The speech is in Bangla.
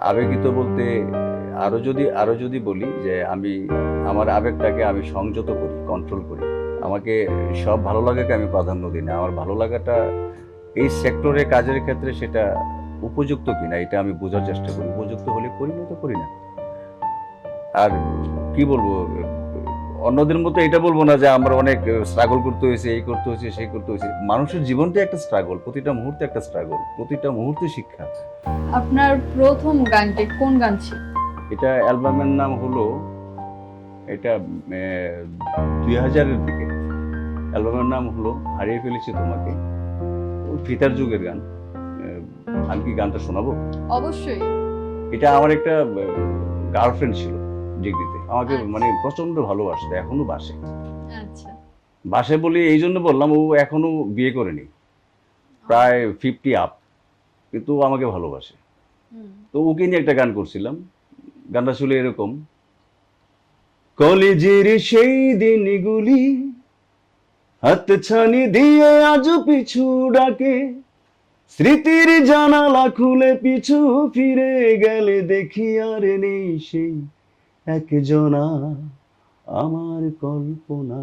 আবেগিত বলতে আরো যদি বলি যে আমি আমার আবেগটাকে আমি সংযত করি, কন্ট্রোল করি। আমাকে সব ভালো লাগাকে আমি প্রাধান্য দিই না। আমার ভালো লাগাটা এই সেক্টরে কাজের ক্ষেত্রে সেটা উপযুক্ত কিনা এটা আমি বোঝার চেষ্টা করি। উপযুক্ত হলে করি, না তো করি না। আর কি বলবো, অন্যদের মতো এটা বলবো না যে আমরা অনেক স্ট্রাগল করতে হয়েছে, এই করতে হয়েছে, সেই করতে হয়েছে। মানুষের জীবনটাই একটা স্ট্রাগল, প্রতিটা মুহূর্তে একটা স্ট্রাগল, প্রতিটা মুহূর্তে শিক্ষা। আপনার প্রথম গানটি কোন গান ছিল? এটা অ্যালবামের নাম হলো, এটা 2000-এর দিকে। অ্যালবামের নাম হলো হারিয়ে ফেলেছি তোমাকে। ওই ফিতার যুগের গান। আমি কি গানটা শোনাবো? অবশ্যই। এটা আমার একটা গার্লফ্রেন্ড ছিল ডিগ্রিতে, আমাকে মানে আচ্ছা প্রচন্ড ভালোবাসতো, এখনো বাসে। আচ্ছা। বাসে বলি এই জন্য বললাম, ও এখনো বিয়ে করেনি, প্রায় 50 আপ, কিন্তু ও আমাকে ভালোবাসে। হুম। তো ওকে নিয়ে একটা গান করছিলাম। গানটা ছিল এরকম: কলেজের সেই দিনগুলি হাতছানি দিয়ে আজও পিছু ডাকে, স্মৃতির জানালা খুলে পিছু ফিরে গেলে দেখি আর নেই সেই একজনা আমার কল্পনা।